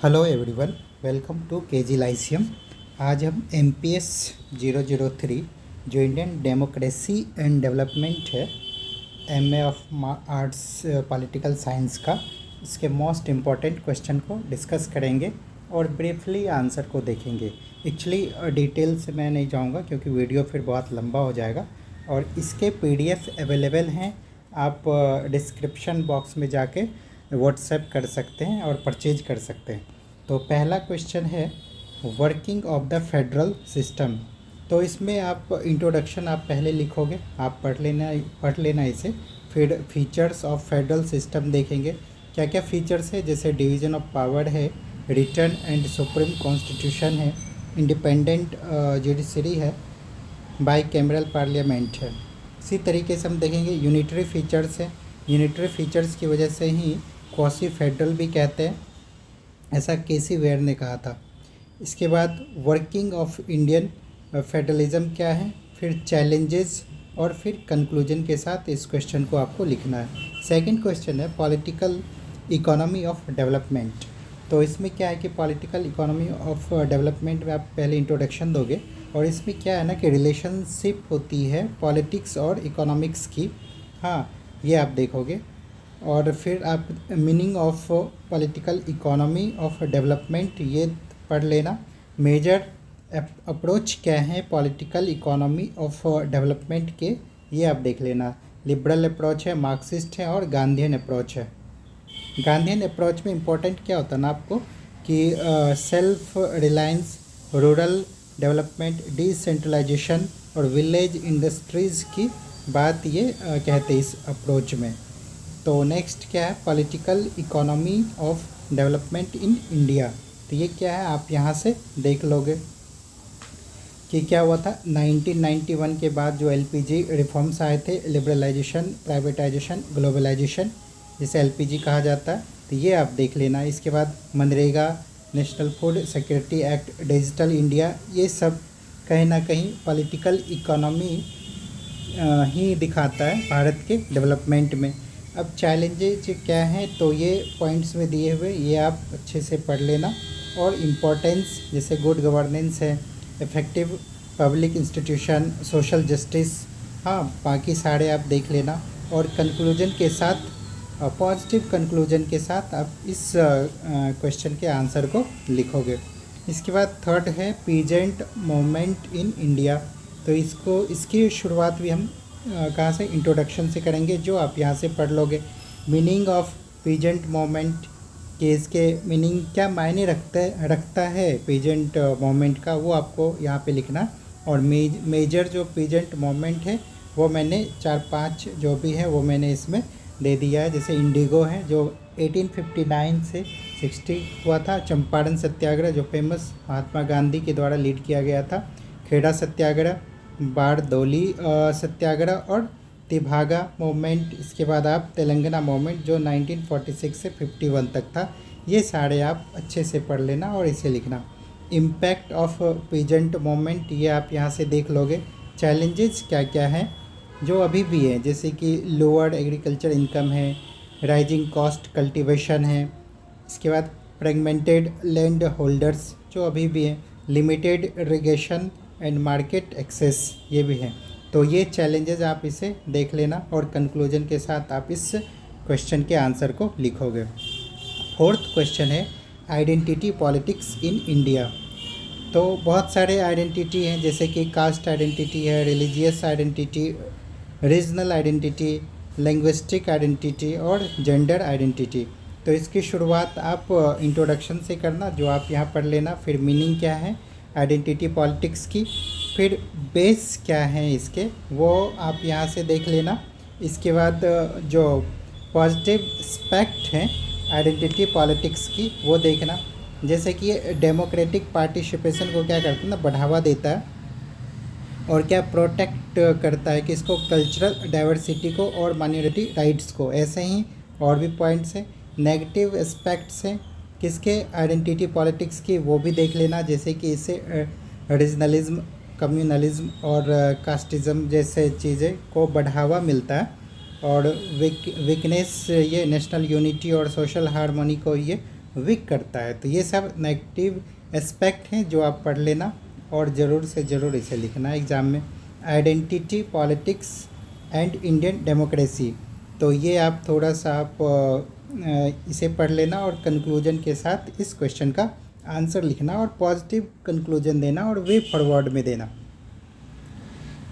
Hello everyone, welcome to KG lyceum. आज हम MPS 003 जो इंडियन डेमोक्रेसी एंड डेवलपमेंट है, MA of arts political science का, इसके मोस्ट इम्पॉर्टेंट क्वेश्चन को डिस्कस करेंगे और ब्रीफली आंसर को देखेंगे। एक्चुअली डिटेल से मैं नहीं जाऊंगा क्योंकि वीडियो फिर बहुत लंबा हो जाएगा और इसके PDF अवेलेबल हैं। आप डिस्क्रिप्शन बॉक्स में जाके व्हाट्सएप कर सकते हैं और परचेज कर सकते हैं। तो पहला क्वेश्चन है working of the federal system. तो इसमें आप इंट्रोडक्शन आप पहले लिखोगे, आप पढ़ लेना इसे। फिर फीचर्स ऑफ फेडरल सिस्टम देखेंगे, क्या क्या फीचर्स है, जैसे डिवीज़न ऑफ पावर है, रिटर्न एंड सुप्रीम कॉन्स्टिट्यूशन है, इंडिपेंडेंट जुडिशरी है, बाई कैमरल पार्लियामेंट है। इसी तरीके से हम देखेंगे यूनिटरी फीचर्स है। यूनिटरी फीचर्स की वजह से ही क्वासी फेडरल भी कहते हैं, ऐसा केसी वेयर ने कहा था। इसके बाद वर्किंग ऑफ इंडियन फेडरलिज्म क्या है, फिर चैलेंजेस और फिर कंक्लूजन के साथ इस क्वेश्चन को आपको लिखना है। सेकंड क्वेश्चन है पॉलिटिकल इकोनॉमी ऑफ डेवलपमेंट। तो इसमें क्या है कि पॉलिटिकल इकोनॉमी ऑफ डेवलपमेंट में आप पहले इंट्रोडक्शन दोगे और इसमें क्या है ना कि रिलेशनशिप होती है पॉलिटिक्स और इकोनॉमिक्स की। हाँ, ये आप देखोगे। और फिर आप meaning of political economy of development ये पढ़ लेना। मेजर अप्रोच क्या है पॉलिटिकल इकोनॉमी ऑफ डेवलपमेंट के, ये आप देख लेना। लिबरल अप्रोच है, मार्क्सिस्ट है और गांधीयन अप्रोच है। गांधीयन अप्रोच में इम्पोर्टेंट क्या होता है ना आपको कि self reliance, rural development, decentralisation और विलेज इंडस्ट्रीज़ की बात ये कहते हैं इस अप्रोच में। तो नेक्स्ट क्या है political economy of development in India. तो ये क्या है आप यहाँ से देख लोगे कि क्या हुआ था 1991 के बाद जो LPG रिफॉर्म्स आए थे, लिबरलाइजेशन, प्राइवेटाइजेशन, ग्लोबलाइजेशन, जिसे LPG कहा जाता है। तो ये आप देख लेना। इसके बाद MNREGA, national food security act, digital India, ये सब कहीं ना कहीं पॉलिटिकल इकोनॉमी ही दिखाता है भारत के डेवलपमेंट में। अब चैलेंजेज क्या हैं तो ये पॉइंट्स में दिए हुए, ये आप अच्छे से पढ़ लेना। और इम्पोर्टेंस जैसे गुड गवर्नेंस है, effective public institution, social justice, हाँ बाकी सारे आप देख लेना। और कंक्लूजन के साथ, पॉजिटिव कंक्लूजन के साथ आप इस क्वेश्चन के आंसर को लिखोगे। इसके बाद थर्ड है पीजेंट मूवमेंट इन इंडिया। तो इसकी शुरुआत भी हम कहाँ से, इंट्रोडक्शन से करेंगे, जो आप यहाँ से पढ़ लोगे। मीनिंग ऑफ पीजेंट मोमेंट के, इसके मीनिंग क्या मायने रखता है पीजेंट मोमेंट का, वो आपको यहाँ पे लिखना। और मेजर जो पीजेंट मोमेंट है वो मैंने 4-5 जो भी है वो मैंने इसमें दे दिया है। जैसे इंडिगो है जो 1859 से 60 हुआ था, चंपारण सत्याग्रह जो फेमस महात्मा गांधी के द्वारा लीड किया गया था, खेड़ा सत्याग्रह, बारदौली सत्याग्रह और तिभागा मूवमेंट। इसके बाद आप तेलंगाना मूवमेंट जो 1946 से 51 तक था। ये सारे आप अच्छे से पढ़ लेना और इसे लिखना। इम्पैक्ट ऑफ पीजेंट मूवमेंट ये आप यहाँ से देख लोगे। चैलेंजेस क्या क्या हैं जो अभी भी हैं, जैसे कि लोअर एग्रीकल्चर इनकम है, राइजिंग कॉस्ट कल्टीवेशन है। इसके बाद फ्रेगमेंटेड लैंड होल्डर्स जो अभी भी हैं, limited irrigation and market access ये भी हैं। तो ये चैलेंजेस आप इसे देख लेना और कंक्लूजन के साथ आप इस क्वेश्चन के आंसर को लिखोगे। फोर्थ क्वेश्चन है आइडेंटिटी पॉलिटिक्स इन इंडिया। तो बहुत सारे आइडेंटिटी हैं, जैसे कि कास्ट आइडेंटिटी है, religious identity, regional identity, linguistic identity और जेंडर आइडेंटिटी। तो इसकी शुरुआत आप इंट्रोडक्शन से करना, जो आप यहाँ पढ़ लेना। फिर मीनिंग क्या है आइडेंटिटी पॉलिटिक्स की, फिर बेस क्या है इसके, वो आप यहाँ से देख लेना। इसके बाद जो पॉजिटिव एस्पेक्ट हैं आइडेंटिटी पॉलिटिक्स की वो देखना, जैसे कि ये डेमोक्रेटिक पार्टिसिपेशन को क्या करता है ना, बढ़ावा देता है और क्या प्रोटेक्ट करता है कि इसको, कल्चरल डाइवर्सिटी को और माइनॉरिटी राइट्स को। ऐसे ही और भी पॉइंट्स हैं। नेगेटिव एस्पेक्ट्स हैं किसके, आइडेंटिटी पॉलिटिक्स की, वो भी देख लेना, जैसे कि इससे रीजनलिज्म, कम्युनलिज्म और कास्टिज़म जैसे चीज़ें को बढ़ावा मिलता है। और वीकनेस ये नेशनल यूनिटी और सोशल हार्मोनी को ये वीक करता है। तो ये सब नेगेटिव एस्पेक्ट हैं जो आप पढ़ लेना और ज़रूर से ज़रूर इसे लिखना एग्ज़ाम में। Identity, politics and Indian democracy, तो ये आप थोड़ा सा इसे पढ़ लेना और कंक्लूजन के साथ इस क्वेश्चन का आंसर लिखना और पॉजिटिव कंक्लूजन देना और वे फॉरवर्ड में देना।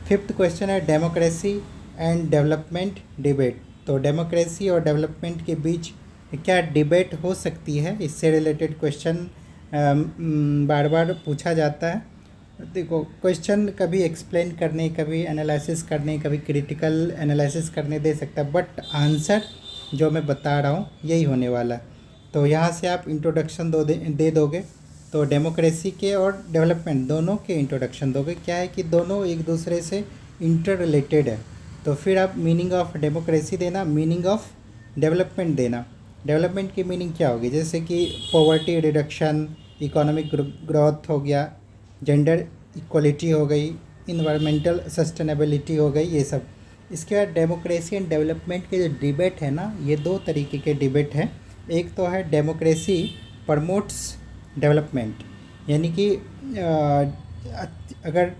फिफ्थ क्वेश्चन है डेमोक्रेसी एंड डेवलपमेंट डिबेट। तो डेमोक्रेसी और डेवलपमेंट के बीच क्या डिबेट हो सकती है, इससे रिलेटेड क्वेश्चन बार बार पूछा जाता है। देखो, क्वेश्चन कभी एक्सप्लेन करने, कभी एनालिसिस करने, कभी क्रिटिकल एनालिसिस करने दे सकता है, बट आंसर जो मैं बता रहा हूँ यही होने वाला है। तो यहाँ से आप इंट्रोडक्शन दे दोगे, तो डेमोक्रेसी के और डेवलपमेंट दोनों के इंट्रोडक्शन दोगे। क्या है कि दोनों एक दूसरे से इंटर रिलेटेड है। तो फिर आप मीनिंग ऑफ डेमोक्रेसी देना, मीनिंग ऑफ डेवलपमेंट देना। डेवलपमेंट की मीनिंग क्या होगी, जैसे कि पॉवर्टी रिडक्शन, इकोनॉमिक ग्रोथ हो गया, जेंडर इक्वलिटी हो गई, इन्वायरमेंटल सस्टेनेबिलिटी हो गई, ये सब। इसके बाद डेमोक्रेसी एंड डेवलपमेंट के जो डिबेट है ना, ये दो तरीके के डिबेट हैं। एक तो है डेमोक्रेसी प्रमोट्स डेवलपमेंट, यानी कि अगर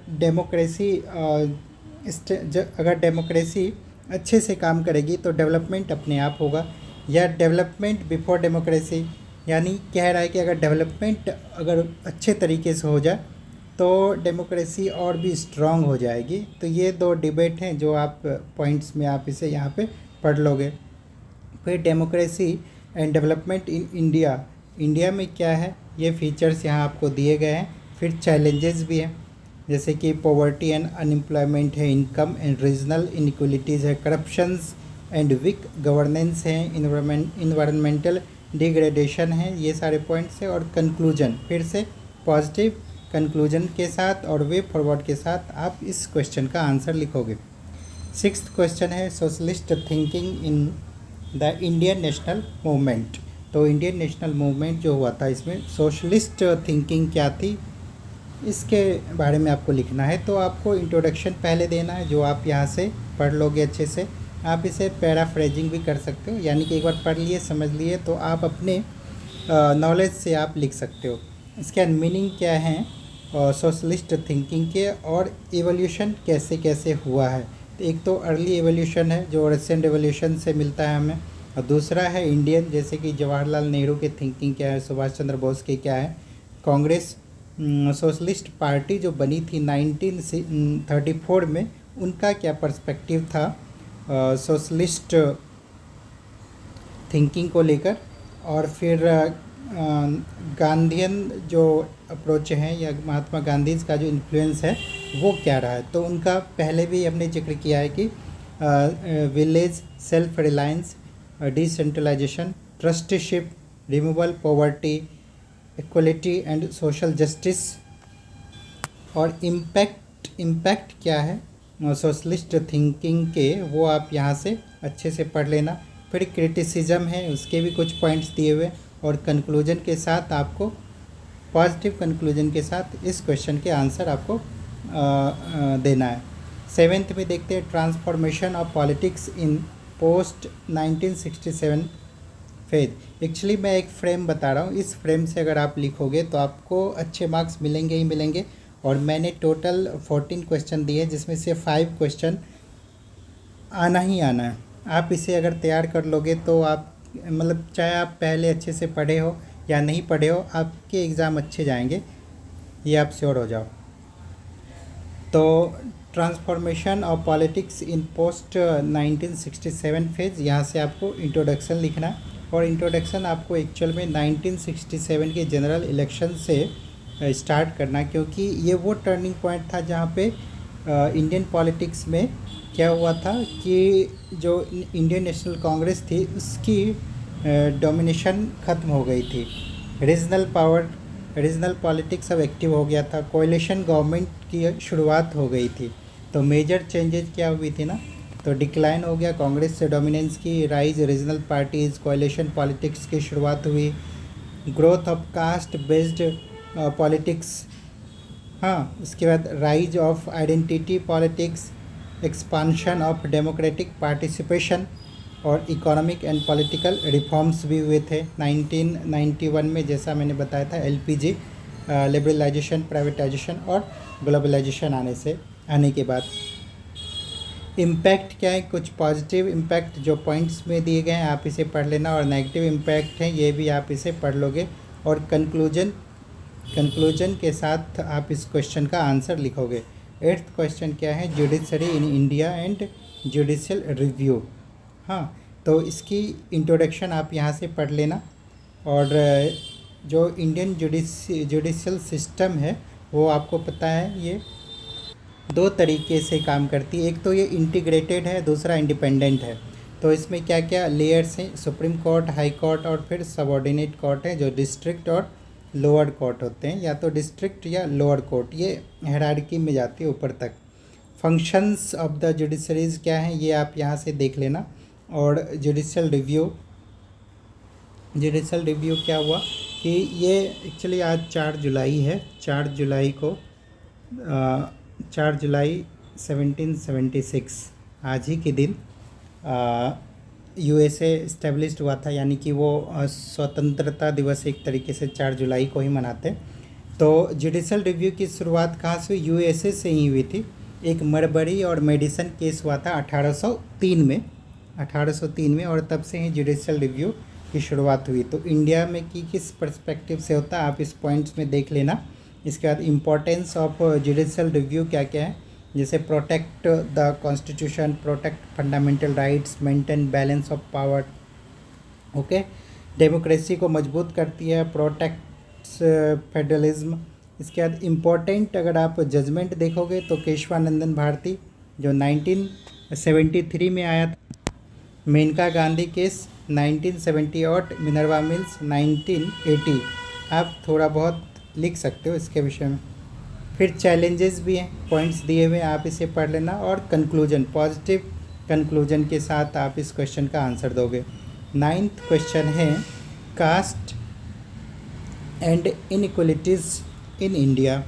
डेमोक्रेसी अच्छे से काम करेगी तो डेवलपमेंट अपने आप होगा। या डेवलपमेंट बिफोर डेमोक्रेसी, यानी कह रहा है कि अगर डेवलपमेंट अगर अच्छे तरीके से हो जाए तो डेमोक्रेसी और भी स्ट्रांग हो जाएगी। तो ये दो डिबेट हैं जो आप पॉइंट्स में आप इसे यहाँ पे पढ़ लोगे। फिर democracy and development in India, India में क्या है, ये फीचर्स यहाँ आपको दिए गए हैं। फिर चैलेंजेस भी हैं, जैसे कि पॉवर्टी एंड अनएम्प्लॉयमेंट है, इनकम एंड रीजनल इनइक्वलिटीज़ है, करप्शंस एंड वीक गवर्नेंस है, इन्वायरमेंटल डिग्रेडेशन है, ये सारे पॉइंट्स हैं। और कंक्लूजन, फिर से पॉजिटिव कंक्लूजन के साथ और वे फॉरवर्ड के साथ आप इस क्वेश्चन का आंसर लिखोगे। सिक्स्थ क्वेश्चन है socialist thinking in the Indian national movement. तो इंडियन नेशनल मूवमेंट जो हुआ था, इसमें सोशलिस्ट थिंकिंग क्या थी, इसके बारे में आपको लिखना है। तो आपको इंट्रोडक्शन पहले देना है, जो आप यहाँ से पढ़ लोगे अच्छे से। आप इसे पैराफ्रेजिंग भी कर सकते हो, यानी कि एक बार पढ़ लिए, समझ लिए, तो आप अपने नॉलेज से आप लिख सकते हो। इसका मीनिंग क्या है सोशलिस्ट थिंकिंग के, और एवोल्यूशन कैसे कैसे हुआ है। तो एक तो अर्ली एवोल्यूशन है जो रशियन रेवोल्यूशन से मिलता है हमें, और दूसरा है इंडियन, जैसे कि जवाहरलाल नेहरू के थिंकिंग क्या है, सुभाष चंद्र बोस के क्या है। कांग्रेस सोशलिस्ट पार्टी जो बनी थी 1934 में, उनका क्या पर्सपेक्टिव था सोशलिस्ट थिंकिंग को लेकर। और फिर गांधीयन जो अप्रोच है या महात्मा गांधी का जो इन्फ्लुएंस है वो क्या रहा है। तो उनका पहले भी हमने जिक्र किया है कि village self reliance, decentralisation, trusteeship, removal poverty, equality and social justice. और इम्पैक्ट क्या है सोशलिस्ट थिंकिंग के, वो आप यहाँ से अच्छे से पढ़ लेना। फिर क्रिटिसिज्म है, उसके भी कुछ पॉइंट्स दिए हुए, और कंक्लूजन के साथ आपको पॉजिटिव कंक्लूजन के साथ इस क्वेश्चन के आंसर आपको देना है। सेवेंथ में देखते हैं transformation of politics in post 1967 phase. Actually मैं एक फ्रेम बता रहा हूँ, इस फ्रेम से अगर आप लिखोगे तो आपको अच्छे मार्क्स मिलेंगे ही मिलेंगे। और मैंने टोटल 14 क्वेश्चन दिए, जिसमें से 5 क्वेश्चन आना ही आना है। आप इसे अगर तैयार कर लोगे तो आप मतलब चाहे आप पहले अच्छे से पढ़े हो या नहीं पढ़े हो, आपके एग्ज़ाम अच्छे जाएंगे, ये आप श्योर हो जाओ। तो transformation of politics in post 1967 phase, यहाँ से आपको इंट्रोडक्शन लिखना है। और इंट्रोडक्शन आपको एक्चुअल में 1967 के जनरल इलेक्शन से स्टार्ट करना, क्योंकि ये वो टर्निंग पॉइंट था जहाँ पे इंडियन पॉलिटिक्स में क्या हुआ था कि जो इंडियन नेशनल कांग्रेस थी उसकी डोमिनेशन ख़त्म हो गई थी। रीजनल पॉलिटिक्स अब एक्टिव हो गया था, कोएलिशन गवर्नमेंट की शुरुआत हो गई थी। तो मेजर चेंजेस क्या हुई थी ना, तो डिक्लाइन हो गया कांग्रेस से डोमिनेंस की, rise regional parties, coalition politics की शुरुआत हुई, growth of caste based politics, हाँ, उसके बाद rise of identity politics, expansion of democratic participation, और इकोनॉमिक एंड पॉलिटिकल रिफॉर्म्स भी हुए थे 1991 में, जैसा मैंने बताया था, एलपीजी, लिबरलाइजेशन, प्राइवेटाइजेशन और ग्लोबलाइजेशन आने के बाद। इम्पैक्ट क्या है, कुछ पॉजिटिव इम्पैक्ट जो पॉइंट्स में दिए गए हैं आप इसे पढ़ लेना, और नेगेटिव इम्पैक्ट है ये भी आप इसे पढ़ लोगे, और कंक्लूजन के साथ आप इस क्वेश्चन का आंसर लिखोगे। 8th क्वेश्चन क्या है, judiciary in India and judicial review. हाँ, तो इसकी इंट्रोडक्शन आप यहाँ से पढ़ लेना। और जो इंडियन जुडिशियल सिस्टम है वो आपको पता है ये 2 तरीके से काम करती है। एक तो ये इंटीग्रेटेड है, दूसरा इंडिपेंडेंट है। तो इसमें क्या क्या लेयर्स हैं, सुप्रीम कोर्ट, हाई कोर्ट और फिर सबऑर्डिनेट कोर्ट है, जो डिस्ट्रिक्ट और लोअर कोर्ट होते हैं, या तो डिस्ट्रिक्ट या लोअर कोर्ट, ये हायरार्की में जाती है ऊपर तक। फंक्शंस ऑफ द जुडिशरीज क्या हैं ये आप यहाँ से देख लेना। और जुडिशियल रिव्यू क्या हुआ कि ये एक्चुअली आज 4 जुलाई है, 4 जुलाई 1776, आज ही के दिन यूएसए इस्टेब्लिश्ड हुआ था, यानी कि वो स्वतंत्रता दिवस एक तरीके से 4 जुलाई को ही मनाते हैं। तो जुडिशियल रिव्यू की शुरुआत कहाँ से हुई, यूएसए से ही हुई थी। एक मरबरी और मेडिसन केस हुआ था 1803 में, और तब से ही जुडिशियल रिव्यू की शुरुआत हुई। तो इंडिया में किस पर्सपेक्टिव से होता है आप इस पॉइंट्स में देख लेना। इसके बाद इम्पोर्टेंस ऑफ जुडिशियल रिव्यू क्या क्या है, जैसे protect the constitution, protect fundamental rights, maintain balance of power, okay, democracy को मजबूत करती है, प्रोटेक्ट्स फेडरलिज्म। इसके बाद इम्पोर्टेंट अगर आप जजमेंट देखोगे तो केशवानंदन भारती जो 1973 में आया था, मेनका गांधी केस 1970 और मिनर्वा मिल्स 1980, आप थोड़ा बहुत लिख सकते हो इसके विषय में। फिर चैलेंजेस भी हैं, पॉइंट्स दिए हुए आप इसे पढ़ लेना, और कंक्लूजन, पॉजिटिव कंक्लूजन के साथ आप इस क्वेश्चन का आंसर दोगे। 9th क्वेश्चन है cast and inequalities in India.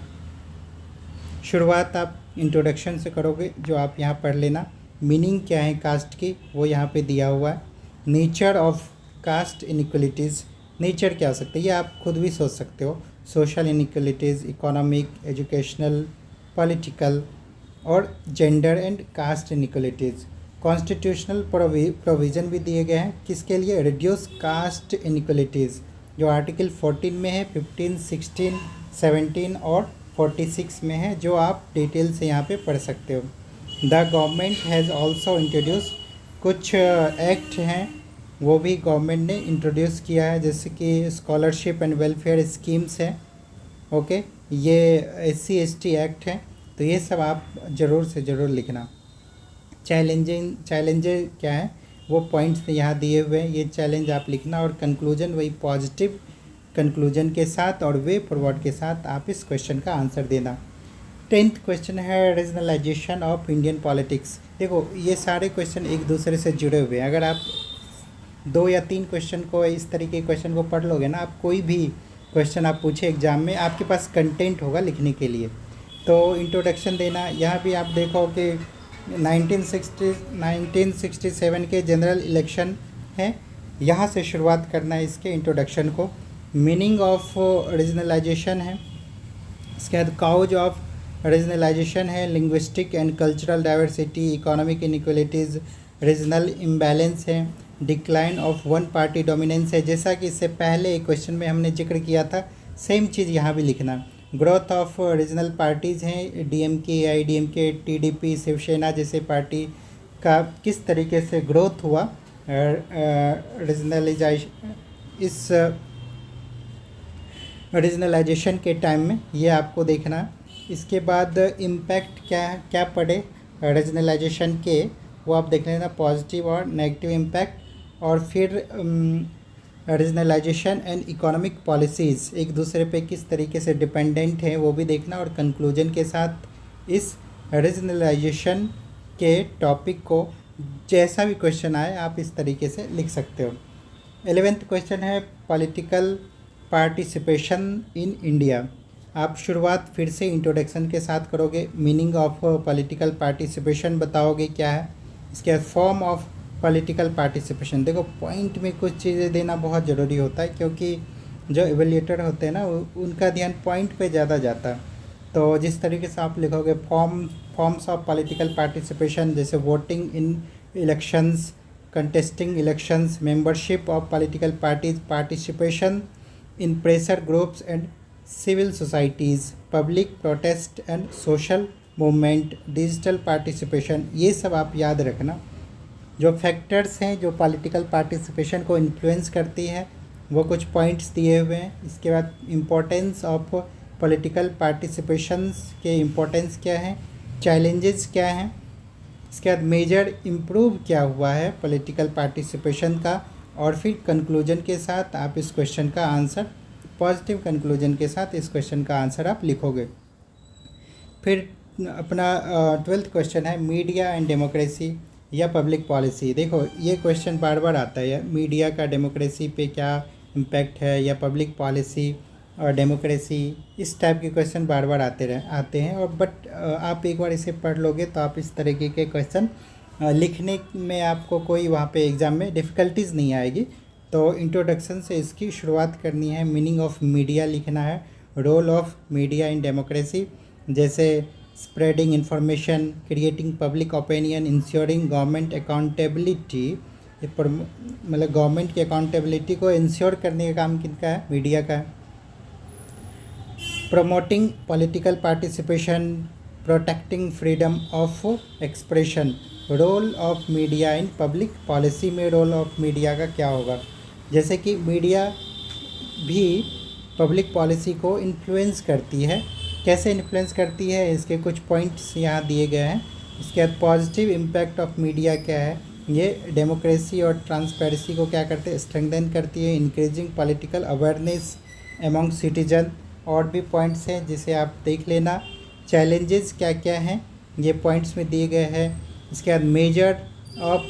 शुरुआत आप इंट्रोडक्शन से करोगे, जो आप यहाँ पढ़ लेना। मीनिंग क्या है कास्ट की वो यहाँ पे दिया हुआ है। Nature of cast inequalities, nature क्या हो सकता है ये आप खुद भी सोच सकते हो। Social inequalities, economic, educational, political और gender and caste inequalities. Constitutional provision भी दिए गए हैं किसके लिए, रिड्यूस कास्ट इनइक्वलिटीज़, जो आर्टिकल 14 में है, 15, 16, 17 और 46 में है, जो आप डिटेल से यहाँ पे पढ़ सकते हो। The government has also introduce, कुछ एक्ट हैं वो भी गवर्नमेंट ने इंट्रोड्यूस किया है, जैसे कि स्कॉलरशिप एंड वेलफेयर स्कीम्स हैं, ओके, ये SC/ST एक्ट है। तो ये सब आप ज़रूर से ज़रूर लिखना। चैलेंजेस क्या है वो पॉइंट्स यहाँ दिए हुए हैं, ये चैलेंज आप लिखना, और कंक्लूजन वही पॉजिटिव कंक्लूजन के साथ और वे फॉरवर्ड के साथ आप इस क्वेश्चन का आंसर देना। 10th क्वेश्चन है रीजनलाइजेशन ऑफ इंडियन पॉलिटिक्स। देखो ये सारे क्वेश्चन एक दूसरे से जुड़े हुए हैं, अगर आप 2 या 3 क्वेश्चन को इस तरीके के क्वेश्चन को पढ़ लोगे ना, आप कोई भी क्वेश्चन आप पूछे एग्जाम में, आपके पास कंटेंट होगा लिखने के लिए। तो इंट्रोडक्शन देना, यहाँ भी आप देखो कि 1967 के जनरल इलेक्शन है, यहाँ से शुरुआत करना है इसके इंट्रोडक्शन को। मीनिंग ऑफ रीजनलाइजेशन है, इसके बाद काउज ऑफ रीजनलाइजेशन है, linguistic and cultural diversity, economic inequalities, regional imbalance है, decline of one party dominance है, जैसा कि इससे पहले एक क्वेश्चन में हमने जिक्र किया था, सेम चीज़ यहाँ भी लिखना। ग्रोथ ऑफ रीजनल पार्टीज़ हैं, DMK, AIDMK, TDP, शिवसेना जैसे पार्टी का किस तरीके से ग्रोथ हुआ रीजनलाइजेशन के टाइम में, ये आपको देखना। इसके बाद इम्पैक्ट क्या पड़े रीजनलाइजेशन के, वो आप देख लेना, पॉजिटिव और नेगेटिव इम्पैक्ट। और फिर रीजनलाइजेशन एंड इकोनॉमिक पॉलिसीज़ एक दूसरे पे किस तरीके से डिपेंडेंट हैं वो भी देखना, और कंक्लूजन के साथ इस रीजनलाइजेशन के टॉपिक को जैसा भी क्वेश्चन आए आप इस तरीके से लिख सकते हो। 11th क्वेश्चन है पॉलिटिकल पार्टिसिपेशन इन इंडिया। आप शुरुआत फिर से इंट्रोडक्शन के साथ करोगे, मीनिंग ऑफ पॉलिटिकल पार्टिसिपेशन बताओगे क्या है, इसके बाद फॉर्म ऑफ पॉलिटिकल पार्टिसिपेशन। देखो पॉइंट में कुछ चीज़ें देना बहुत ज़रूरी होता है, क्योंकि जो एवेल्यूएटर होते हैं ना उनका ध्यान पॉइंट पे ज़्यादा जाता है। तो जिस तरीके से आप लिखोगे फॉर्म्स ऑफ पॉलिटिकल पार्टिसिपेशन, जैसे voting in elections, contesting elections, membership of political parties, participation in pressure groups and civil societies, public protest and social movement, digital participation, ये सब आप याद रखना। जो फैक्टर्स हैं जो पॉलिटिकल पार्टिसिपेशन को इन्फ्लुएंस करती है वो कुछ पॉइंट्स दिए हुए हैं। इसके बाद इम्पोर्टेंस ऑफ पॉलिटिकल पार्टिसिपेशंस के इम्पोर्टेंस क्या है, चैलेंजेस क्या हैं, इसके बाद मेजर इम्प्रूव क्या हुआ है पॉलिटिकल पार्टिसिपेशन का, और फिर कंक्लूजन के साथ आप इस क्वेश्चन का आंसर, पॉजिटिव कंक्लूजन के साथ इस क्वेश्चन का आंसर आप लिखोगे। फिर अपना 12th क्वेश्चन है मीडिया एंड डेमोक्रेसी या पब्लिक पॉलिसी। देखो ये क्वेश्चन बार बार आता है, मीडिया का डेमोक्रेसी पे क्या इम्पैक्ट है, या पब्लिक पॉलिसी और डेमोक्रेसी, इस टाइप के क्वेश्चन बार बार आते हैं। और बट आप एक बार इसे पढ़ लोगे तो आप इस तरीके के क्वेश्चन लिखने में आपको कोई वहाँ पे एग्ज़ाम में डिफ़िकल्टीज़ नहीं आएगी। तो इंट्रोडक्शन से इसकी शुरुआत करनी है। मीनिंग ऑफ मीडिया लिखना है, role of media in democracy, जैसे spreading information, creating public opinion, ensuring government accountability, मतलब गवर्नमेंट की अकाउंटेबिलिटी को इंश्योर करने का काम किनका है, मीडिया का है। Promoting political participation, protecting freedom of expression, role of media in public policy में रोल ऑफ मीडिया का क्या होगा। जैसे कि मीडिया भी पब्लिक पॉलिसी को इन्फ्लुएंस करती है, कैसे इन्फ्लुएंस करती है इसके कुछ पॉइंट्स यहाँ दिए गए हैं। इसके बाद पॉजिटिव इम्पैक्ट ऑफ मीडिया क्या है, ये डेमोक्रेसी और ट्रांसपेरेंसी को क्या करते हैं, स्ट्रेंथन करती है, increasing political awareness among citizen, और भी पॉइंट्स हैं जिसे आप देख लेना। चैलेंजेस क्या क्या हैं ये पॉइंट्स में दिए गए हैं। इसके बाद मेजर ऑफ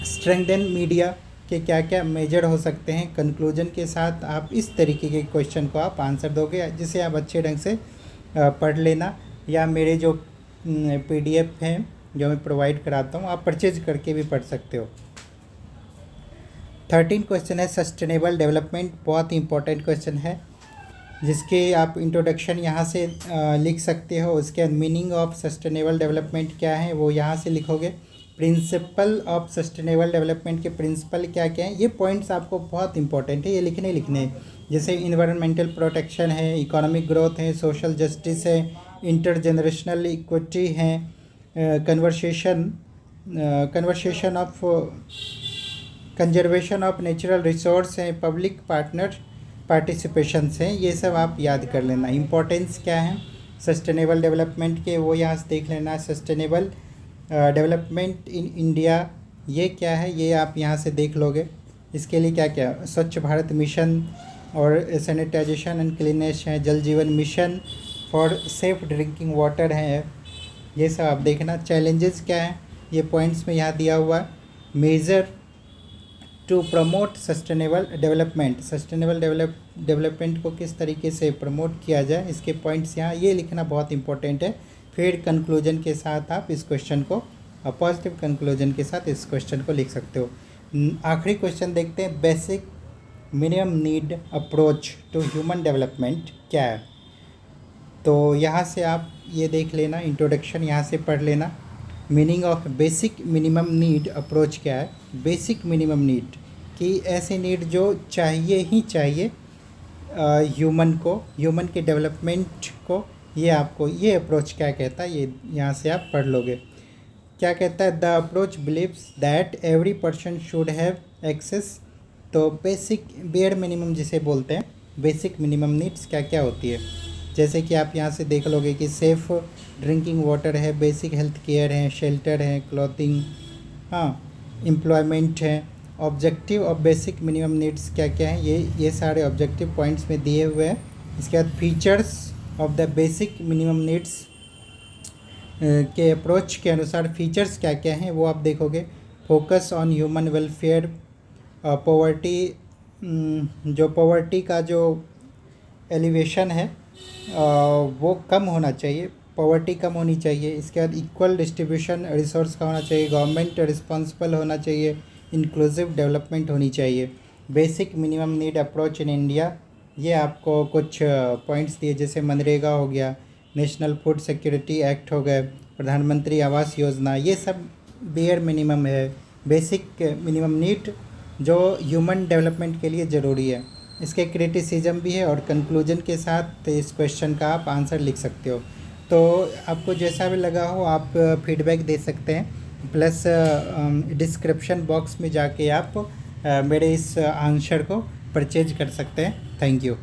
स्ट्रेंथन मीडिया के क्या क्या मेजर हो सकते हैं। कंक्लूजन के साथ आप इस तरीके के क्वेश्चन को आप आंसर दोगे, जिसे आप अच्छे ढंग से पढ़ लेना, या मेरे जो PDF हैं जो मैं प्रोवाइड कराता हूँ आप परचेज करके भी पढ़ सकते हो। 13 क्वेश्चन है सस्टेनेबल डेवलपमेंट, बहुत ही इंपॉर्टेंट क्वेश्चन है, जिसके आप इंट्रोडक्शन यहाँ से लिख सकते हो। उसके बाद मीनिंग ऑफ सस्टेनेबल डेवलपमेंट क्या है वो यहाँ से लिखोगे। प्रिंसिपल ऑफ सस्टेनेबल डेवलपमेंट के प्रिंसिपल क्या क्या हैं, ये पॉइंट्स आपको बहुत इंपॉर्टेंट है, ये लिखने हैं। जैसे इन्वायरमेंटल प्रोटेक्शन है, इकोनॉमिक ग्रोथ है, सोशल जस्टिस है, इंटरजेनरेशनल इक्विटी है, conversation of conservation of natural resource है, पब्लिक पार्टनर पार्टिसिपेशन हैं, ये सब आप याद कर लेना। इम्पोर्टेंस क्या है सस्टेनेबल डेवलपमेंट के वो यहाँ से देख लेना। सस्टेनेबल डेवलपमेंट इन इंडिया ये क्या है ये आप यहाँ से देख लोगे। इसके लिए क्या क्या, स्वच्छ भारत मिशन और सैनिटाइजेशन एंड क्लीनेस है, जल जीवन mission for safe drinking water है, ये सब आप देखना। चैलेंजेस क्या है ये पॉइंट्स में यहाँ दिया हुआ। Major to promote sustainable development, sustainable development को किस तरीके से प्रमोट किया जाए, इसके पॉइंट्स यहाँ ये लिखना बहुत इंपॉर्टेंट है। फिर कंक्लूजन के साथ आप इस क्वेश्चन को, पॉजिटिव कंक्लूजन के साथ इस क्वेश्चन को लिख सकते हो। आखिरी क्वेश्चन देखते हैं, basic minimum need approach to human development क्या है। तो यहाँ से आप ये देख लेना, इंट्रोडक्शन यहाँ से पढ़ लेना। Meaning of basic minimum need approach क्या है। बेसिक मिनिमम नीड कि ऐसे नीड जो चाहिए ही चाहिए ह्यूमन को, ह्यूमन के डेवलपमेंट को, ये आपको ये अप्रोच क्या कहता है ये यहाँ से आप पढ़ लोगे। क्या कहता है, the approach believes that every person should have access. तो बेसिक बेयर मिनिमम जिसे बोलते हैं, बेसिक मिनिमम नीड्स क्या क्या होती है, जैसे कि आप यहाँ से देख लोगे कि सेफ़ ड्रिंकिंग वाटर है, बेसिक हेल्थ केयर है, शेल्टर है, क्लॉथिंग, हाँ, एम्प्लॉयमेंट है। Objective of basic minimum needs क्या क्या है, ये सारे ऑब्जेक्टिव पॉइंट्स में दिए हुए हैं। इसके बाद features of the basic minimum needs के अप्रोच के अनुसार फीचर्स क्या क्या हैं वो आप देखोगे। Focus on human welfare, poverty, जो पॉवर्टी का जो एलिवेशन है वो कम होना चाहिए। पॉवर्टी कम होनी चाहिए। इसके बाद इक्वल डिस्ट्रीब्यूशन रिसोर्स का होना चाहिए, गवर्नमेंट रिस्पॉन्सिबल होना चाहिए, इंक्लूसिव डेवलपमेंट होनी चाहिए, basic minimum need approach in India. ये आपको कुछ पॉइंट्स दिए, जैसे मनरेगा हो गया, नेशनल फूड सिक्योरिटी एक्ट हो गए, प्रधानमंत्री आवास योजना, ये सब बेयर मिनिमम है, बेसिक मिनिमम नीड जो ह्यूमन डेवलपमेंट के लिए ज़रूरी है। इसके क्रिटिसिज्म भी है और कंक्लूजन के साथ इस क्वेश्चन का आप आंसर लिख सकते हो। तो आपको जैसा भी लगा हो आप फीडबैक दे सकते हैं, प्लस डिस्क्रिप्शन बॉक्स में जाके आप मेरे इस आंसर को परचेज कर सकते हैं। Thank you.